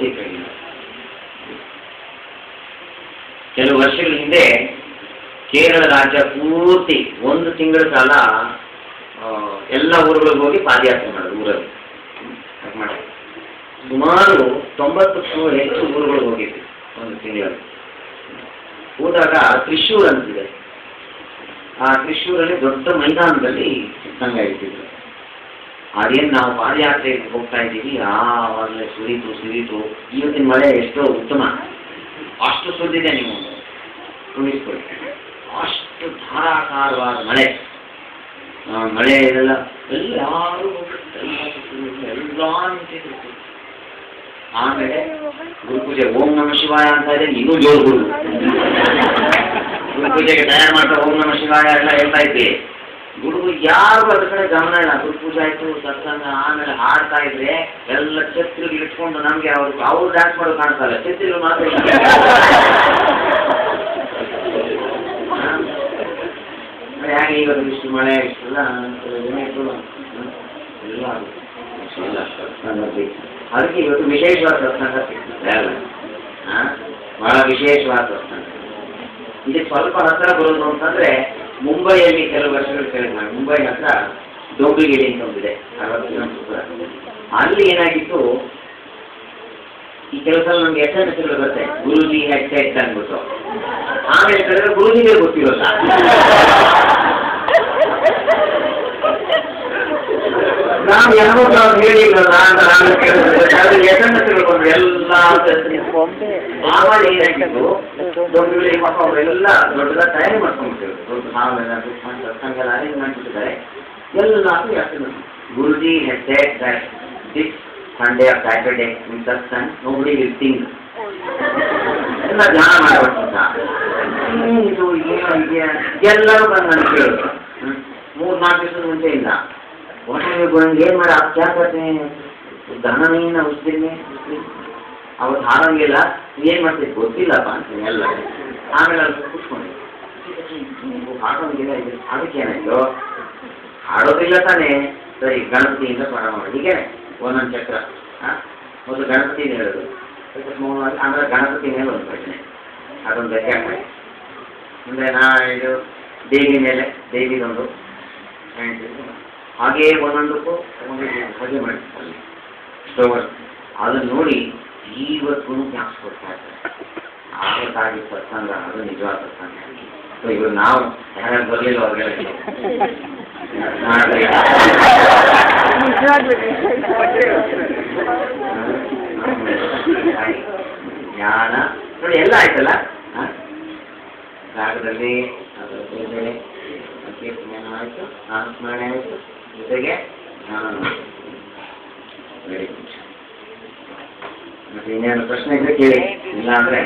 ಪೂರ್ತಿ ಕಡಿಮೆ. ಕೆಲವು ವರ್ಷಗಳ ಹಿಂದೆ ಕೇರಳ ರಾಜ್ಯ ಪೂರ್ತಿ 1 ತಿಂಗಳ ಕಾಲ ಎಲ್ಲ ಊರುಗಳಿಗೆ ಹೋಗಿ ಪಾದಯಾತ್ರೆ ಮಾಡೋದು ಊರಲ್ಲಿ ಮಾಡಿ. ಸುಮಾರು 90ಕ್ಕೂ ಹೆಚ್ಚು ಊರುಗಳು ಹೋಗಿದ್ವಿ 1 ತಿಂಗಳಲ್ಲಿ. ಹೋದಾಗ ತ್ರಿಶೂರ್ ಅಂತಿದೆ. ಆ ತ್ರಿಶೂರಲ್ಲಿ ದೊಡ್ಡ ಮೈದಾನದಲ್ಲಿ ಸಂಘ ಇಟ್ಟಿದ್ರು. ಅದೇನು ನಾವು ಪಾದಯಾತ್ರೆಗೆ ಹೋಗ್ತಾ ಇದ್ದೀವಿ, ಆವಾಗಲೇ ಸುರಿತು. ಇವತ್ತಿನ ಮಳೆ ಎಷ್ಟೋ ಉತ್ತಮ, ಅಷ್ಟು ಸುರಿದಿದೆ, ನೀವು ಉಳಿಸ್ಕೊಳ್ಳಿ. ಅಷ್ಟು ಧಾರಾಕಾರವಾದ ಮಳೆ ಇದೆಲ್ಲ ಯಾರು ಎಲ್ಲ ನಿಂತಿದ್ರು. ಆಮೇಲೆ ಗುರುಪೂಜೆ ಓಂ ನಮ ಶಿವಾಯ ಅಂತ ಇದೆ, ಇನ್ನೂ ಜೋರು ಗುರುಪೂಜೆಗೆ ತಯಾರು ಮಾಡ್ತಾ ಓಂ ನಮ ಶಿವಾಯ ಎಲ್ಲ ಹೇಳ್ತಾ ಇದ್ವಿ. ಗುರುಗಳು ಯಾರು ಅದ್ರ ಕಡೆ ಗಮನ ಇಲ್ಲ. ಗುರುಪೂಜೆ ಆಯ್ತು, ಸತ್ಸಂಗ, ಆಮೇಲೆ ಹಾಡ್ತಾ ಇದ್ರೆ ಎಲ್ಲ ಛತ್ರಿಗಳು ಇಟ್ಕೊಂಡು ನಮ್ಗೆ ಅವ್ರು ಡ್ಯಾನ್ಸ್ ಮಾಡೋದು ಕಾಣ್ತಲ್ಲ, ಛತ್ರಿಗಳು ಮಾತ್ರ ಹೇಗೆ ಇವತ್ತು ಇಷ್ಟು ಮಳೆ ಇಷ್ಟೆಲ್ಲ ಎಲ್ಲ ಅದಕ್ಕೆ ಇವತ್ತು ವಿಶೇಷವಾದ ಸತ್ಸಂಗ ಸಿಗ್ತದೆ ಅಲ್ಲ, ಬಹಳ ವಿಶೇಷವಾದ ಸತ್ಸಂಗ. ಇದಕ್ಕೆ ಸ್ವಲ್ಪ ಹತ್ರ ಬರೋದು ಅಂತಂದ್ರೆ ಮುಂಬೈಯಲ್ಲಿ ಕೆಲವು ವರ್ಷಗಳ ಕೆಳಗೆ ಮುಂಬೈ ಹತ್ರ ಡೋಂಬಿಗಿರಿ ಅಂತ ಒಂದಿದೆ, 60 ಕಿಲೋಮೀಟರ್ ದೂರ. ಅಲ್ಲಿ ಏನಾಗಿತ್ತು, ಈ ಕೆಲವು ಸಲ ನಮ್ಗೆ SMS ಬರುತ್ತೆ, ಗುರುಜಿ ಹೆಡ್ ಅಂದ್ಬಿಟ್ಟು. ಆಮೇಲೆ ಕಳೆದ್ರೆ ಗುರುಜಿಗೆ ಗೊತ್ತಿರೋಲ್ಲ. ನಾವು ಯಾರೋ ಹೇಳಿಲ್ಲಲ್ಲ ಅಂತ ನಾನು SMS ಬಂದು ಎಲ್ಲ ಆವಾಗ ಏನಾಗಿತ್ತು, ಡೋಂಬಿಗಿರಿ ಪಾಪ ಅವರೆಲ್ಲ ದೊಡ್ಡದಾಗಿ ತಯಾರಿ ಮಾಡ್ಕೊಂಡ್ಬಿಟ್ಟಿದ್ರು. ದೊಡ್ಡ ಹಾವೆಲ್ಲ ಸತ್ಸಂಗೆಲ್ಲ ಅರೇಂಜ್ ಮಾಡಿಬಿಟ್ಟಿದ್ದಾರೆ. ಎಲ್ಲಾದ್ರೂ SMS, Guruji has said that this Sunday or Saturday in satsang nobody will think. ಎಲ್ಲ ಧ್ಯಾನ ಮಾಡಬೇಕಂತ ಇದು ಎಲ್ಲರೂ ಬಂದು ನನಗೆ ಕೇಳಿದ್ರು 3-4 ದಿವಸದ ಮುಂಚೆಯಿಂದ. ಏನು ಮಾಡಿ आप क्या करते हैं, ದನ ನೀನ ಉಸ್ತೀನಿ ಅವತ್ತು ಹಾರಂಗಿಲ್ಲ, ಏನು ಮಾಡ್ತೀವಿ ಗೊತ್ತಿಲ್ಲಪ್ಪ ಅಂತೀನಿ ಎಲ್ಲ. ಆಮೇಲೆ ಅಲ್ಲಿ ಕೂತ್ಕೊಂಡೆ, ಹಾಡೋಂಗಿಲ್ಲ, ಅದಕ್ಕೇನಾಯ್ತು, ಹಾಡೋದಿಲ್ಲ ತಾನೇ, ಸರಿ ಗಣಪತಿಯಿಂದ ಪ್ರಾರಂಭ ಮಾಡಿ. ಹೀಗೆ ಒಂದೊಂದು ಚಕ್ರ, ಮೊದಲು ಗಣಪತಿನ ಹೇಳೋದು, ಆಮೇಲೆ ಗಣಪತಿ ಮೇಲೆ ಒಂದು ಪ್ರಶ್ನೆ, ಅದೊಂದು ವ್ಯತ್ಯಾಸ. ಮುಂದೆ ಇದು ದೇವಿ ಮೇಲೆ ದೇವಿದೊಂದು, ಹಾಗೇ ಒಂದೊಂದಕ್ಕೂ ಹಾಗೆ ಮಾಡಿ ಸ್ಟೋವರ್. ಅದನ್ನು ನೋಡಿ ಇವತ್ತು ಜ್ಞಾಪಿಸ್ಕೊಡ್ತಾ ಇರ್ತಾರೆ. ಆವತ್ತಾಗಿ ಸತ್ಸಂಗ, ಅದು ನಿಜವಾದ ಸತ್ಸಂಗ. ಸೊ ಇವರು ನಾವು ಯಾರು ಬರಲಿಲ್ಲ ಅವ್ರಿಗೆಲ್ಲ ಜ್ಞಾನ ನೋಡಿ ಎಲ್ಲ ಆಯ್ತಲ್ಲ. ರಾಗದಲ್ಲಿ ಜ್ಞಾನ ಆಯಿತು, ನಾಮಸ್ಮರಣೆ ಆಯಿತು, ಜೊತೆಗೆ ಜ್ಞಾನ. Very good. ಮತ್ತೆ ಇನ್ನೇನು ಪ್ರಶ್ನೆ ಇದ್ರೆ ಕೇಳಿ, ಇಲ್ಲ ಅಂದ್ರೆ